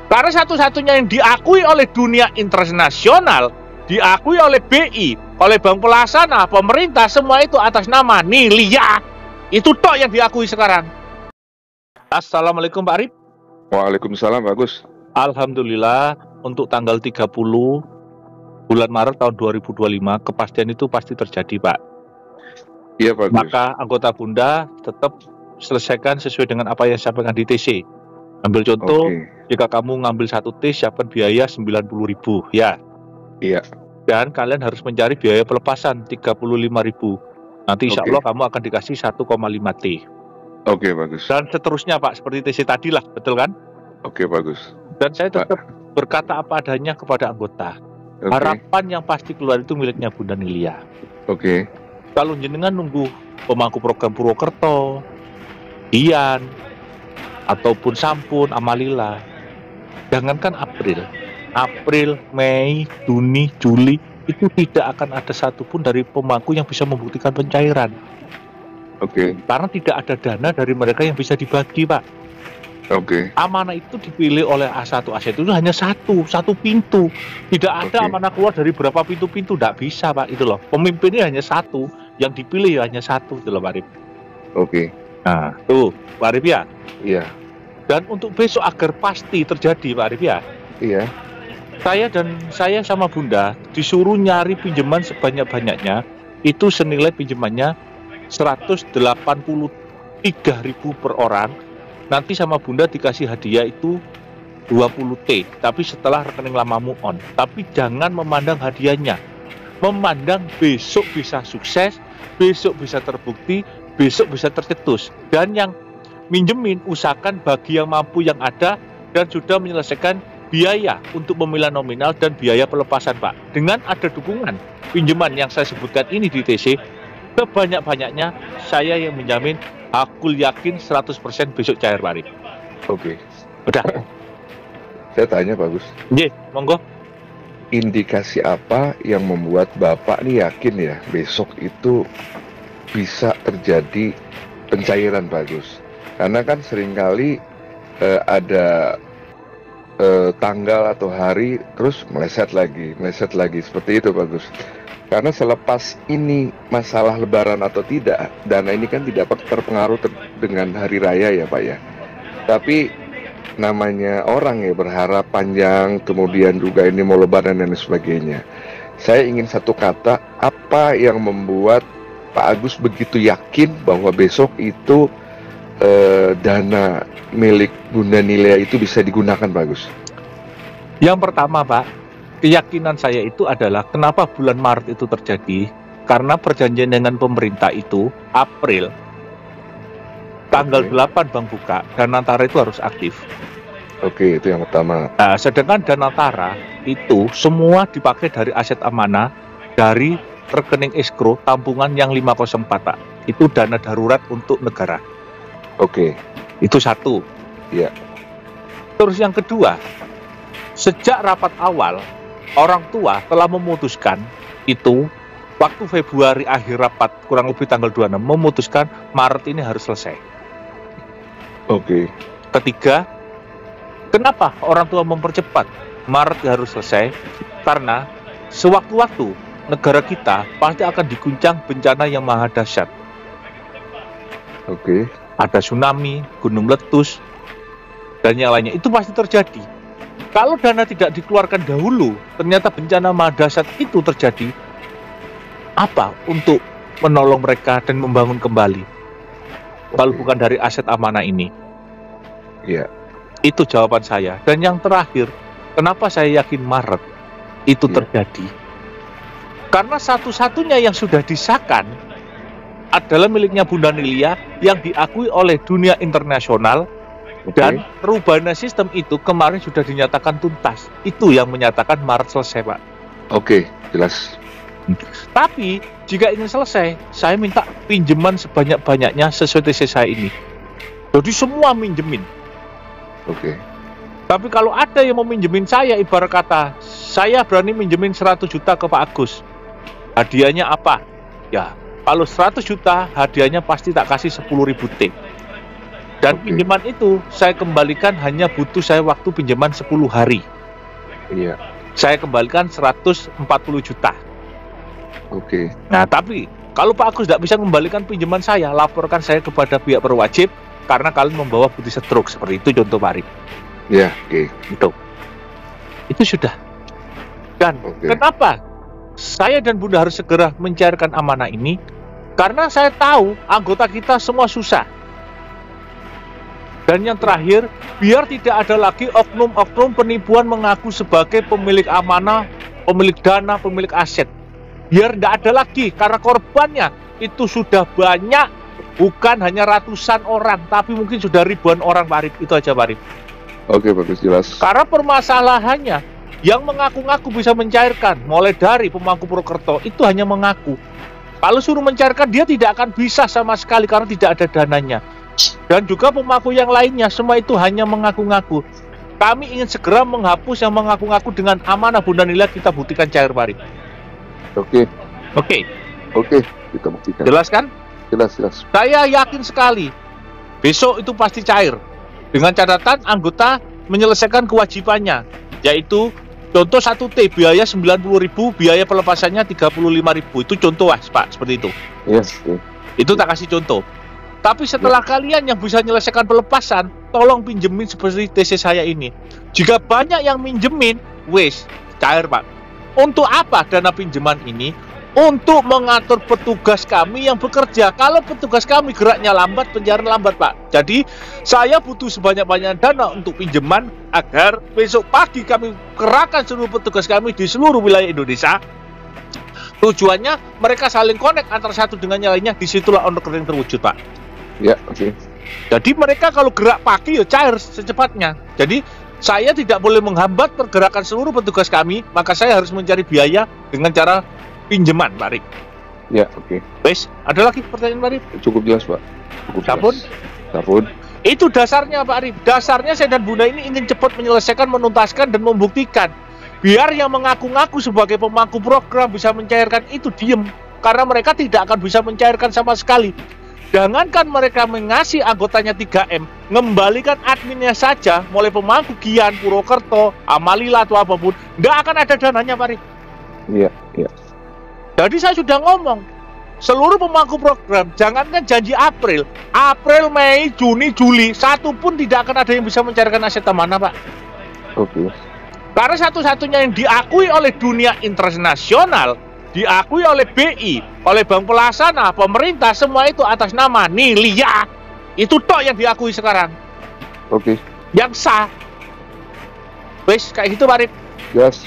Karena satu-satunya yang diakui oleh dunia internasional, diakui oleh BI, oleh Bank Pelasana, pemerintah, semua itu atas nama Nilia. Itu tok yang diakui sekarang. Assalamualaikum Pak Arif. Waalaikumsalam, bagus. Alhamdulillah, untuk tanggal 30 bulan Maret tahun 2025, kepastian itu pasti terjadi, Pak. Iya, bagus. Maka anggota Bunda tetap selesaikan sesuai dengan apa yang disampaikan di TC. Ambil contoh, jika kamu ngambil satu T, siapkan biaya 90.000, ya. Iya. Dan kalian harus mencari biaya pelepasan 35.000. Nanti insya Allah kamu akan dikasih 1,5 T. Oke, bagus. Dan seterusnya, Pak, seperti TC tadi lah, betul kan? Oke, bagus. Dan saya tetap berkata apa adanya kepada anggota. Harapan yang pasti keluar itu miliknya Bunda Nilia. Kalau jenengan nunggu pemangku program Purwokerto, Dian, ataupun Sampun, Amalila, jangankan April, Mei, Juni, Juli, itu tidak akan ada satupun dari pemangku yang bisa membuktikan pencairan. Karena tidak ada dana dari mereka yang bisa dibagi, Pak. Amanah itu dipilih oleh A1 aset itu hanya satu pintu. Tidak ada amanah keluar dari berapa pintu-pintu, tidak bisa, Pak. Itu loh. Pemimpinnya hanya satu, yang dipilih hanya satu, itu loh, Pak Arif. Nah, tuh, Pak Arif ya. Iya. Dan untuk besok agar pasti terjadi, Pak Arif ya. Iya. Saya sama Bunda disuruh nyari pinjaman sebanyak-banyaknya, itu senilai pinjamannya 183.000 per orang. Nanti sama Bunda dikasih hadiah itu 20 T, tapi setelah rekening lamamu on. Tapi jangan memandang hadiahnya, memandang besok bisa sukses, besok bisa terbukti, besok bisa tercetus. Dan yang minjemin usahakan bagi yang mampu yang ada dan sudah menyelesaikan biaya untuk pemilihan nominal dan biaya pelepasan, Pak. Dengan ada dukungan pinjaman yang saya sebutkan ini di TC, sebanyak-banyaknya saya yang menjamin, aku yakin 100% besok cair, Pak Arif. Udah. Saya tanya, bagus. Monggo. Indikasi apa yang membuat Bapak nih yakin ya besok itu bisa terjadi pencairan, bagus? Karena kan seringkali ada tanggal atau hari terus meleset lagi seperti itu, bagus. Karena selepas ini masalah lebaran atau tidak, dana ini kan tidak terpengaruh dengan hari raya ya, Pak ya. Tapi namanya orang ya berharap panjang, kemudian juga ini mau lebaran dan sebagainya. Saya ingin satu kata, apa yang membuat Pak Agus begitu yakin bahwa besok itu dana milik Bunda Nilia itu bisa digunakan, bagus? Yang pertama, Pak, keyakinan saya itu adalah kenapa bulan Maret itu terjadi, karena perjanjian dengan pemerintah itu April tanggal 8 Bank buka, Danantara itu harus aktif. Itu yang pertama. Nah, sedangkan Danantara itu semua dipakai dari aset amanah, dari rekening escrow tampungan yang 504, Pak. Itu dana darurat untuk negara. Itu satu. Iya. Terus yang kedua, sejak rapat awal orang tua telah memutuskan itu waktu Februari akhir rapat kurang lebih tanggal 26 memutuskan Maret ini harus selesai. Ketiga, kenapa orang tua mempercepat Maret harus selesai? Karena sewaktu-waktu negara kita pasti akan diguncang bencana yang maha dahsyat. Ada tsunami, gunung meletus, dan yang lainnya. Itu pasti terjadi. Kalau dana tidak dikeluarkan dahulu, ternyata bencana maha dahsyat itu terjadi. Apa untuk menolong mereka dan membangun kembali? Kalau bukan dari aset amanah ini. Itu jawaban saya. Dan yang terakhir, kenapa saya yakin Maret itu terjadi? Karena satu-satunya yang sudah disahkan adalah miliknya Bunda Nilia yang diakui oleh dunia internasional. Dan perubahan sistem itu kemarin sudah dinyatakan tuntas. Itu yang menyatakan Maret selesai, Pak. Jelas. Tapi jika ingin selesai, saya minta pinjaman sebanyak-banyaknya sesuai TC saya ini. Jadi semua minjemin. Tapi kalau ada yang mau minjemin saya, ibarat kata saya berani minjemin 100 juta ke Pak Agus, hadiahnya apa? Ya, kalau 100 juta hadiahnya pasti tak kasih 10.000 T. Dan pinjaman itu saya kembalikan hanya butuh saya waktu pinjaman 10 hari. Iya. Saya kembalikan 140 juta. Nah, tapi kalau Pak Agus tidak bisa kembalikan pinjaman saya, laporkan saya kepada pihak berwajib karena kalian membawa bukti stroke. Seperti itu contoh Pak Arif. Ya, Itu sudah. Dan kenapa saya dan Bunda harus segera mencairkan amanah ini? Karena saya tahu anggota kita semua susah. Dan yang terakhir, biar tidak ada lagi oknum-oknum penipuan mengaku sebagai pemilik amanah, pemilik dana, pemilik aset. Biar tidak ada lagi, karena korbannya itu sudah banyak, bukan hanya ratusan orang, tapi mungkin sudah ribuan orang, Pak Arif. Itu aja, Pak Arif. Oke, bagus, jelas. Karena permasalahannya, yang mengaku-ngaku bisa mencairkan, mulai dari pemangku Purwokerto, itu hanya mengaku. Kalau suruh mencairkan, dia tidak akan bisa sama sekali, karena tidak ada dananya. Dan juga pemangku yang lainnya, semua itu hanya mengaku-ngaku. Kami ingin segera menghapus yang mengaku-ngaku dengan amanah Bunda Nilia, kita buktikan cair, Pak Arif. Oke, kita buktikan. Jelas kan? Jelas. Saya yakin sekali besok itu pasti cair. Dengan catatan anggota menyelesaikan kewajibannya, yaitu contoh 1T biaya 90.000, biaya pelepasannya 35.000. Itu contoh, Pak, seperti itu. Yes. Itu tak kasih contoh. Tapi setelah kalian yang bisa menyelesaikan pelepasan, tolong pinjemin seperti TC saya ini. Jika banyak yang minjemin, wes cair, Pak. Untuk apa dana pinjaman ini? Untuk mengatur petugas kami yang bekerja. Kalau petugas kami geraknya lambat, pencarian lambat, Pak. Jadi saya butuh sebanyak-banyaknya dana untuk pinjaman agar besok pagi kami kerahkan seluruh petugas kami di seluruh wilayah Indonesia. Tujuannya mereka saling connect antara satu dengan yang lainnya. Disitulah on rekening terwujud, Pak. Ya, oke. Jadi mereka kalau gerak pagi ya cair secepatnya. Jadi saya tidak boleh menghambat pergerakan seluruh petugas kami, maka saya harus mencari biaya dengan cara pinjaman, Pak Rik. Ya, oke. Wes, ada lagi pertanyaan, Pak Rik? Cukup jelas, Pak. Sampun. Itu dasarnya, Pak Rik. Dasarnya saya dan Bunda ini ingin cepat menyelesaikan, menuntaskan, dan membuktikan. Biar yang mengaku-ngaku sebagai pemangku program bisa mencairkan itu diem. Karena mereka tidak akan bisa mencairkan sama sekali. Jangankan mereka mengasih anggotanya 3M, ngembalikan adminnya saja, mulai pemangku Gian, Purwokerto, Amalila atau apapun, nggak akan ada dananya, Pak Rik. Iya. Jadi saya sudah ngomong, seluruh pemangku program, jangankan janji April, Mei, Juni, Juli, satu pun tidak akan ada yang bisa mencairkan aset mana, Pak. Oke. Karena satu-satunya yang diakui oleh dunia internasional, diakui oleh BI, oleh Bank Pelaksana, pemerintah, semua itu atas nama Nilia. Itu tok yang diakui sekarang. Oke. Yang sah. Wes, kayak gitu, Pak Rik. Yes.